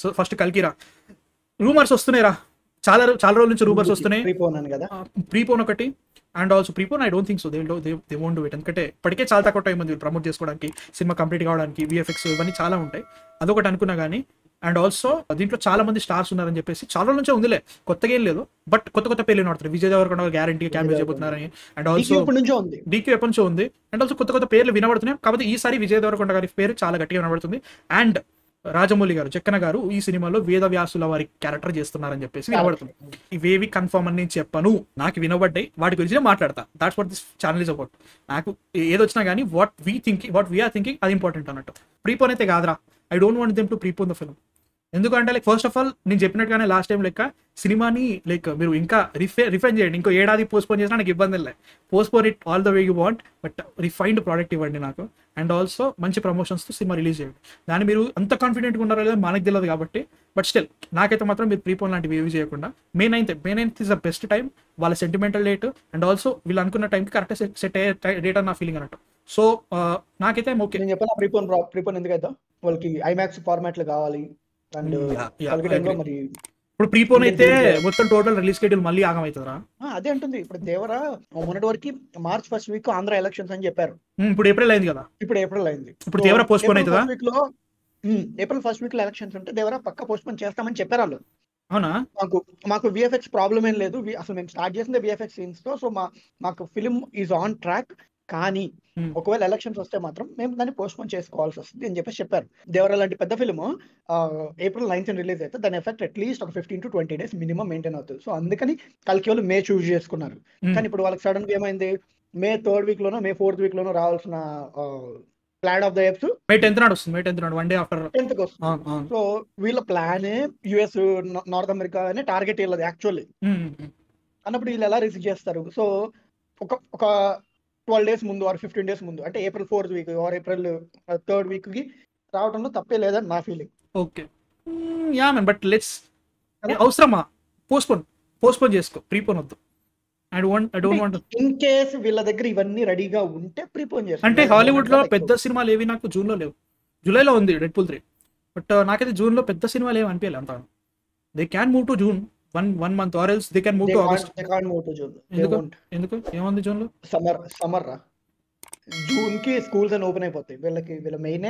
So first కల్కిరా rumours వస్తున్నాయి రా, చాలా చాలా రోజుల నుంచి రూమర్స్ వస్తున్నాయి. ప్రీపోన్ ఒకటి, and also prepone I don't think so they won't do it, ఎందుకంటే ఇప్పటికే చాలా తక్కువ టైం ఉంది ప్రమోట్ చేసుకోవడానికి, సినిమా కంప్లీట్ కావడానికి, విఎఫ్ఎక్స్ ఇవన్నీ చాలా ఉంటాయి. అదొకటి అనుకున్నా కానీ, అండ్ ఆల్సో దీంట్లో చాలా మంది స్టార్స్ ఉన్నారని చెప్పేసి చాలా రోజుల నుంచే ఉందిలే, కొత్తగా ఏం లేదు, బట్ కొత్త పేర్లు నడుతుంది. విజయ్ దేవరకొండ గ్యారంటీ క్యామియో చేయబోతున్నారని, అండ్ ఆల్సో డీక్యూ ఎప్పటి నుంచో ఉంది, అండ్ ఆల్సో కొత్త పేర్లు వినబడుతున్నాయి. కాబట్టి ఈసారి విజయ్ దేవరకొండ గారి పేరు చాలా గట్టిగా వినబడుతుంది. అండ్ రాజమౌళి గారు, జక్కన గారు ఈ సినిమాలో వేదవ్యాసుల వారి క్యారెక్టర్ చేస్తున్నారని చెప్పేసి వినబడుతుంది. ఇవేవి కన్ఫర్మ్ అని నేను చెప్పను, నాకు వినబడ్డాయి, వాటి గురించి మాట్లాడతా. That's what this channel is about. నాకు ఏదొచ్చినా కానీ వాట్ వీఆర్ థింకింగ్ అది ఇంపార్టెంట్ అన్నట్టు. ప్రీపోన్ అయితే కాదురా, I don't want them to prepone the film. ఎందుకంటే లైక్ ఫస్ట్ ఆఫ్ ఆల్ నేను చెప్పినట్టుగానే లాస్ట్ టైం లెక్క సినిమాని లైక్ మీరు ఇంకా రిఫైన్ చేయండి, ఇంకో ఏడాది పోస్ట్పోన్ చేసినా నాకు ఇబ్బంది లేదు. Postpone it all the way you want, but refined product ఇవ్వండి నాకు. అండ్ ఆల్సో మంచి ప్రమోషన్స్తో సినిమా రిలీజ్ చేయండి. దాన్ని మీరు అంత కాన్ఫిడెంట్గా ఉన్నారో లేదో మనకు తెలియదు కాబట్టి, బట్ స్టిల్ నాకైతే మాత్రం మీరు ప్రీపోన్ లాంటివి ఏవి చేయకుండా మే 9th is the best time, వాళ్ళ సెంటిమెంటల్ డేట్, అండ్ ఆల్సో వీళ్ళు అనుకున్న టైంకి కరెక్ట్ సెట్ అయ్యే డేట్ అని నా ఫీలింగ్ అన్నట్టు. సో నాకైతే ఓకే. నేను చెప్పాను ప్రీపోన్ ఎందుకైతే వాళ్ళకి ఐమాక్స్ ఫార్మాట్ లో కావాలి. ఇప్పుడు ప్రీపోన్ అయితే మొత్తం టోటల్ రిలీజ్ షెడ్యూల్ మళ్ళీ ఆగమవుతుందా? అదే అంటుంది. ఇప్పుడు దేవరా మొన్నటి వరకు March first week Andhra elections అని చెప్పారు. ఇప్పుడు ఏప్రిల్ అయింది కదా, ఇప్పుడు దేవరా పోస్ట్ పోన్ అవుతుందా? ఏప్రిల్ ఫస్ట్ వీక్ లో ఎలక్షన్స్ ఉంటే దేవరా పక్క పోస్ట్ పోన్ చేస్తామని చెప్పారు వాళ్ళు. అవునా? మాకు విఎఫ్ఎక్స్ ప్రాబ్లం ఏం లేదు, అసలు మేము స్టార్ట్ చేసింది విఎఫ్ఎక్స్ సీన్స్ తో, సో మాకు ఫిల్మ్ ఈజ్ ఆన్ ట్రాక్. కానీ ఒకవేళ ఎలక్షన్స్ వస్తే మాత్రం మేము దాన్ని పోస్ట్ పోన్ చేసుకోవాల్సి వస్తుంది అని చెప్పేసి చెప్పారు. దేవరా లాంటి పెద్ద ఫిల్మ్ ఏప్రిల్ 9th రిలీజ్ అయితే దాని ఎఫెక్ట్ అట్లీస్ట్ ఒక 15 to 20 days మినిమం మెయింటైన్ అవుతుంది. సో అందుకని కల్కి వాళ్ళు మే చూస్ చేసుకున్నారు. కానీ ఇప్పుడు వాళ్ళకి సడన్ గా ఏమైంది, మే 3rd week లోనో మే 4th week లోనో రావాల్సిన plan of the eps May 10th నాడు వస్తుంది. మే 10th నాడు వన్ డే ఆఫ్టర్ 10th వస్తుంది. సో వీళ్ళ ప్లానే యుఎస్ నార్త్ అమెరికా అనే టార్గెట్ వీళ్ళది యాక్చువల్లీ. అన్నప్పుడు వీళ్ళు ఎలా రిసీవ్ చేస్తారు? సో ఒక 12 days ముందు ఆర్ 15 days ముందు, అంటే April 4th week are April 3rd week కి రావడంలో తప్పే లేదని నా feeling. Okay yeah man, but let's అవసరమా పోస్ట్పోన్ చేసుకో, ప్రీపోన్ వద్దు. I don't want in case వీళ్ళ దగ్గర ఇవన్నీ రెడీగా ఉంటే ప్రీపోన్ చేస్తారు. అంటే హాలీవుడ్ లో పెద్ద సినిమాలు ఏవి నాకు జూన్ లో లేవు, జూలైలో ఉంది డెడ్పూల్ 3, బట్ నాకైతే జూన్ లో పెద్ద సినిమాలు ఏమి అనిపించాలి అంత. They can move to June one month or else they can move to August. They can't move to June. ఎందుకు ఏముంది జూన్ లో? సమ్మర్ రా, జూన్ కి స్కూల్స్ అని ఓపెన్ అయిపోతాయి. వీళ్ళ మెయిన్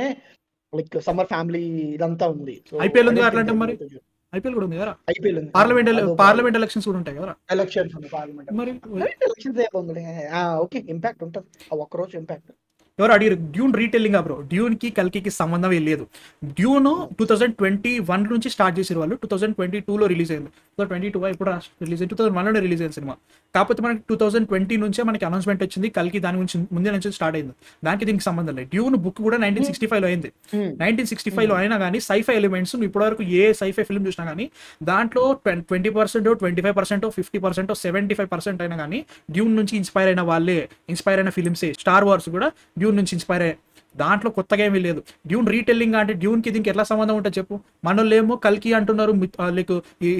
లైక్ సమ్మర్ ఫ్యామిలీ ఇదంతా ఉంది. ఐపీఎల్ ఉంది అట్లాంటి, మరి ఐపీఎల్ కూడా ఉంది కదా, ఐపీఎల్ ఉంది, పార్లమెంట్ ఎలక్షన్స్ కూడా ఉంటాయి కదా, ఎలక్షన్స్ ఉంది పార్లమెంట్, మరి ఎలక్షన్స్ ఏముంది. ఓకే ఇంపాక్ట్ ఉంటుంది, ఒక్క రోజు ఇంపాక్ట్. ఎవరు అడిగారు డ్యూన్ రీటెల్లింగ్? బ్రో డ్యూన్ కి కల్కి సంబంధం లేదు. డ్యూన్ 2021 నుంచి స్టార్ట్ చేసిన వాళ్ళు 2022లో రిలీజ్ అయింది. 2022 ఇప్పుడు రిలీజ్ అయింది, 2001లో రిలీజ్ అయింది సినిమా. కాకపోతే మనకి 2020 నుంచే మనకి అనౌన్స్మెంట్ వచ్చింది కల్కి, దాని గురించి ముందే నుంచి స్టార్ట్ అయింది. దానికి దీనికి సంబంధం లేదు. డ్యూన్ బుక్ కూడా 1965లో అయింది. 1965లో అయినా కానీ సైఫై ఎలిమెంట్స్ ఇప్పటివరకు ఏ సైఫై ఫిల్మ్ చూసినా కానీ దాంట్లో 20%, 25%, 50%, 75% అయినా కానీ డ్యూన్ నుంచి ఇన్స్పైర్ అయిన ఫిల్మ్సే. స్టార్ వార్స్ కూడా డ్యూన్ నుంచి ఇన్స్పైర్ అయ్యాయి, దాంట్లో కొత్తగా ఏమీ లేదు. డ్యూన్ రీటెల్లింగ్ అంటే డ్యూన్ కి దీనికి ఎట్లా సంబంధం ఉంటుంది చెప్పు? మనోళ్ళేమో కల్కి అంటున్నారు, లైక్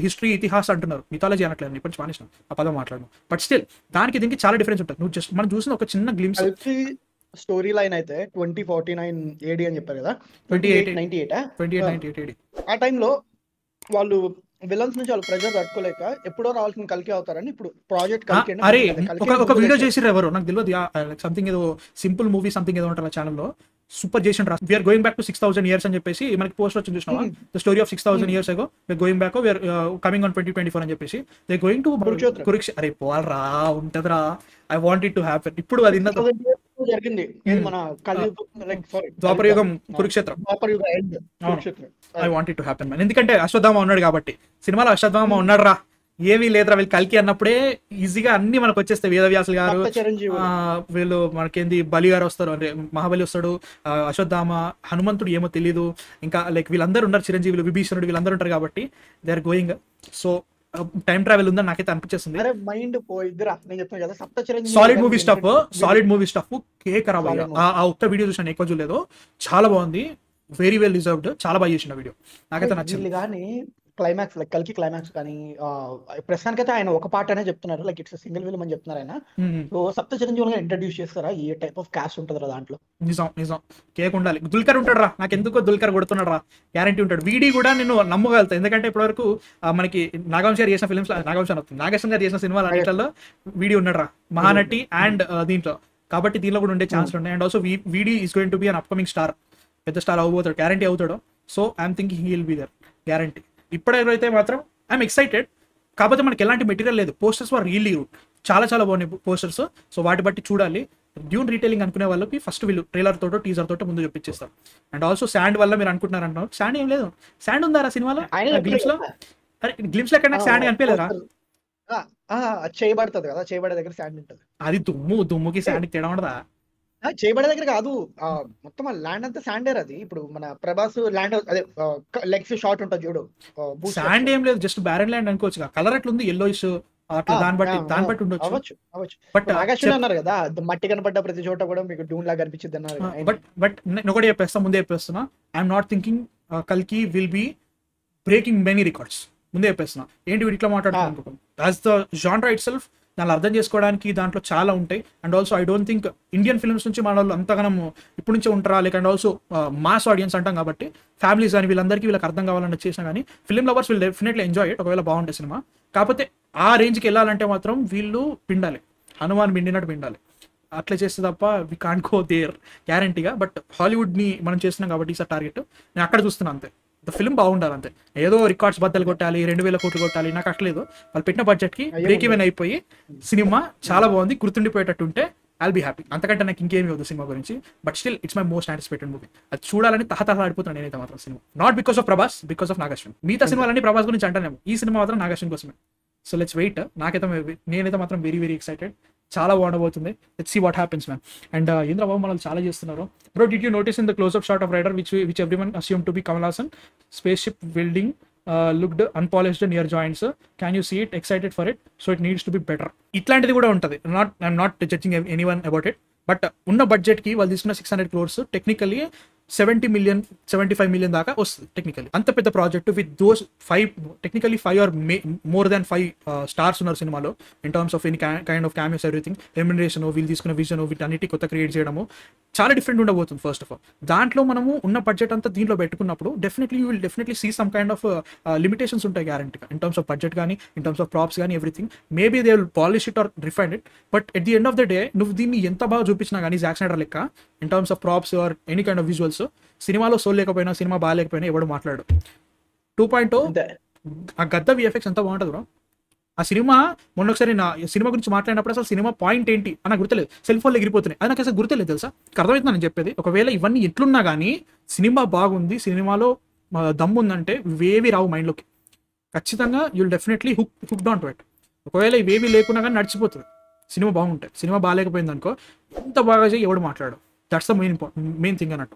హిస్టరీ ఇతిహాస్ అంటున్నారు, మిథాలజీ అనట్లేదు, ఇప్పటి స్పానిష్ ఆ పదం మాట్లాడను. బట్ స్టిల్ దానికి దీనికి చాలా డిఫరెన్స్ ఉంటుంది. నువ్వు జస్ట్ మనం చూసిన ఒక చిన్న గ్లిమ్స్. స్టోరీ లైన్ అయితే 2049 AD అని చెప్పారు కదా, 2898 AD. ఆ టైంలో వాళ్ళు విలన్స్ నుంచి వాళ్ళు ప్రెజర్ తట్టుకోలేక ఎప్పుడో రావాల్సిన కల్కి అవుతారని ఇప్పుడు ప్రాజెక్ట్ కల్కి. అరే ఒక వీడియో చేసిర్రు ఎవరు నాకు తెలియదు, సంథింగ్ ఏదో సింపుల్ మూవీ సంథింగ్ ఏదో ఉంటారు ఆ ఛానల్లో, సూపర్ చేసిండ్రు. We're going back to 6000 years అని చెప్పేసి మనకి పోస్ట్ వచ్చింది చూసినావా, the story of 6000 years ago we're going back, we're coming on 2024 అని చెప్పేసి దే గోయింగ్ టు కురుక్షేత్ర. అరే పోవాలరా, ఉంటదిరా, I want it to happen. ఇప్పుడు అది జరిగింది మన ద్వాపరయుగం Kurukshetram, I want it to happen man. ఎందుకంటే అశ్వత్థామ ఉన్నాడు కాబట్టి సినిమాలో, అశ్వత్థామ ఉన్నాడు రా, ఏమీ లేదురా. వీళ్ళు కల్కి అన్నప్పుడే ఈజీగా అన్ని మనకు వచ్చేస్తాయి. వేదవ్యాసులు గారు, వీళ్ళు మనకేంది బలి గారు వస్తారు, అంటే మహాబలి వస్తాడు, అశ్వత్థామ, హనుమంతుడు ఏమో తెలీదు, ఇంకా లైక్ వీళ్ళందరూ ఉన్నారు, చిరంజీవులు, విభీషణుడు, వీళ్ళందరూ ఉంటారు కాబట్టి they are going. So time travel ఉందని నాకైతే అనిపించేస్తుంది. సాలిడ్ మూవీ స్టఫ్ కేక్ ఖరాబ్ అయ్యా. ఆ ఒక్క వీడియో చూసాను, ఎక్కువ చూడలేదు, చాలా బాగుంది, వెరీ వెల్ రిజర్వ్డ్, చాలా బాగా చేసిన వీడియో, నాకైతే నచ్చింది. కానీ క్లైమాక్స్ లైక్ కల్కి క్లైమాక్స్ కానీ ప్రస్తుతానికైతే ఆయన ఒక పార్ట్ అనే చెప్తున్నారు, లైక్ ఇట్స్ సింగిల్ ఫిల్మ్ అని చెప్తున్నారు ఆయన. సో సప్త చిరంజీవులుగా ఇంట్రడ్యూస్ చేస్తారా, ఈ టైప్ ఆఫ్ కాస్ట్ ఉంటుందా దాంట్లో? నిజం నిజం, కేక్ ఉండాలి. దుల్కర్ ఉంటాడు రా, నాకు ఎందుకో దుల్కర్ కొడుతున్నాడు రా, గ్యారంటీ ఉంటాడు. వీడి కూడా నేను నమ్మగలుగుతాను, ఎందుకంటే ఇప్పటివరకు మనకి నాగవంశి గారు చేసిన ఫిల్మ్స్, నాగేశ్వర గారు చేసిన సినిమాలు అన్నింటిలో వీడి ఉన్నాడు రా, మహానటి అండ్ దీంట్లో, కాబట్టి దీనిలో కూడా ఉండే ఛాన్స్ ఉన్నాయి. అండ్ ఆల్సో వీడి is going to be an upcoming star, పెద్ద స్టార్ అవ్వబోతాడు, గ్యారంటీ అవుతాడు. So I'm thinking he will be there, guarantee. ఇప్పుడైతే మాత్రం ఐఎమ్ ఎక్సైటెడ్. కాకపోతే మనకి ఎలాంటి మెటీరియల్ లేదు. పోస్టర్స్ వర్ రియల్లీ గుడ్, చాలా చాలా బాగున్నాయి పోస్టర్స్. సో వాటి బట్టి చూడాలి. డ్యూన్ రీటైలింగ్ అనుకునే వాళ్ళకి ఫస్ట్ వీళ్ళు ట్రైలర్ తోటో టీజర్ తోటో ముందు చూపించేస్తారు. అండ్ ఆల్సో శాండ్ వల్ల మీరు అనుకుంటున్నారు అంటున్నారు, శాండ్ ఏం లేదు. శాండ్ ఉందా సినిమాలో గ్లిమ్స్ లో? అరే గ్లిమ్స్ లో ఎక్కడ నాకు శాండ్ కనిపించలేదా? చేయబడుతుంది కదా, చేయబడే దగ్గర శాండ్ ఉంటుంది. అది దుమ్ముకి శాండ్కి తేడా ఉండదా? చేయబడే దగ్గర కాదు, మొత్తం ల్యాండ్ అంతా శాండేర్. అది ఇప్పుడు మన ప్రభాస్ ల్యాండ్ అదే లెగ్స్ షార్ట్ ఉంటుంది చూడు, శాండ్ ఏం లేదు, జస్ట్ బ్యారన్ ల్యాండ్ అనుకోవచ్చు. కలర్ ఎట్లా ఉంది, ఎల్లోయిష్ అట్లా, దాన్ని బట్టి ఉండొచ్చు. బట్ నాగేశ్వర అన్నారు కదా, మట్టి కనపడ్డ ప్రతి చోట కూడా మీకు డూన్ లాగా అనిపించింది అన్నారు. బట్ నేను ఒకటి చెప్పేస్తా, ముందే చెప్పేస్తున్నా, ఐఎమ్ నాట్ థింకింగ్ కల్కి will be breaking many records. ముందే చెప్పేస్తున్నా, ఏంటి వీటి ఇట్లా మాట్లాడుతున్నాను. As the genre it self దాన్ని అర్థం చేసుకోవడానికి దాంట్లో చాలా ఉంటాయి. And also I don't think Indian films నుంచి మన వాళ్ళు అంతగానం ఇప్పటి నుంచే ఉంటారా, లేక అండ్ ఆల్సో మాస్ ఆడియన్స్ అంటాం కాబట్టి ఫ్యామిలీస్ కానీ వీళ్ళకి అర్థం కావాలని చేసినా కానీ film lovers will definitely enjoy it, ఒకవేళ బాగుంటే సినిమా. కాకపోతే ఆ రేంజ్కి వెళ్ళాలంటే మాత్రం వీళ్ళు పిండాలి, హనుమాన్ పిండినట్టు పిండాలి. అట్లా చేస్తే తప్ప వి కాంట్ గో దేర్ గ్యారంటీగా. బట్ హాలీవుడ్ని మనం చేస్తున్నాం కాబట్టి ఈసారి టార్గెట్ నేను అక్కడ చూస్తున్నాను అంతే. ద ఫిల్మ్ బాగుండాలి అంతే. ఏదో రికార్డ్స్ బద్దలు కొట్టాలి, 2000 కోట్లు కొట్టాలి, నాకు అట్లేదు. వాళ్ళు పెట్టిన బడ్జెట్కి బ్రేక్ ఈవెన్ అయిపోయి సినిమా చాలా బాగుంది, గుర్తుండిపోయేటట్టు ఉంటే ఐల్ బీ హ్యాపీ. అంతకంటే నాకు ఇంకేమీ వద్దు సినిమా గురించి. But still it's my most anticipated movie. అది చూడాలని ఆడిపోతున్నాను నేనైతే మాత్రం cinema. Not because of Prabhas, because of Nageswaran. మిగతా సినిమాలన్నీ ప్రభాస్ గురించి అంటానేమో, ఈ సినిమా మాత్రం నాగేశ్వరన్ కోసమే. So let's wait. నేనైతే మాత్రం వెరీ వెరీ ఎక్సైటెడ్, చాలా బాగుండబోతుంది. Let's see what happens man. And Indrababu మనల్ని చాలా చేస్తున్నారు. Bro did you notice in the close up shot of rider which everyone assume to be Kamal Haasan, spaceship welding looked unpolished near joints? Can you see it? Excited for it, so it needs to be better. ఇట్లాంటిది కూడా ఉంటుంది. I'm not judging anyone about it, but ఉన్న budget కి వాళ్ళు తీసుకున్న 600 crores technically 70 million 75 million దాకా వస్తుంది technically. అంత పెద్ద project with those 5 or more than 5 stars ఉన్నారు సినిమాలో in terms of any kind of cameos, everything, remuneration, వీళ్ళు తీసుకున్న విజన్, వీటన్నిటి కొత్త క్రియేట్ చేయడము చాలా డిఫరెంట్ ఉండబోతుంది. ఫస్ట్ ఆఫ్ ఆల్ దాంట్లో మనము ఉన్న బడ్జెట్ అంతా దీంట్లో పెట్టుకున్నప్పుడు definitely you will definitely see some kind of limitations ఉంటాయి గ్యారంటీగా, ఇన్ టర్మ్స్ ఆఫ్ బడ్జెట్ కానీ, ఇన్ టర్మ్స్ ఆఫ్ ప్రాప్స్ కానీ, everything. Maybe they will polish it or refine it, but at the end of the day నువ్వు దీన్ని ఎంత బాగా చూపించినా కానీ జాక్ స్నైడర్ లెక్క in terms of props or any kind of visuals, సినిమాలో soul లేకపోయినా, సినిమా బాగాలేకపోయినా ఎవడు మాట్లాడు. 2.0 ఆ గద్ద విఎఫ్ఎక్స్ ఎంత బాగుంటుంది బ్రో. ఆ సినిమా మొన్న ఒకసారి నా సినిమా గురించి మాట్లాడినప్పుడు అసలు సినిమా పాయింట్ ఏంటి అని నాకు గుర్తులేదు, సెల్ ఫోన్లో ఎగిరిపోతున్నాయి, అది నాకు అసలు గుర్తులేదు తెలుసా. అర్థమవుతుంది నేను చెప్పేది. ఒకవేళ ఇవన్నీ ఎట్లున్నా కానీ సినిమా బాగుంది, సినిమాలో దమ్ము ఉందంటే ఇవేవి రావు మైండ్లోకి. ఖచ్చితంగా you'll definitely hooked on to it. ఒకవేళ ఇవేవి లేకున్నా కానీ నడిచిపోతుంది సినిమా బాగుంటాయి. సినిమా బాగాలేకపోయింది అనుకో, ఎంత బాగా చేయి ఎవడు మాట్లాడు. దట్స్ ద మెయిన్ థింగ్ అన్నట్టు.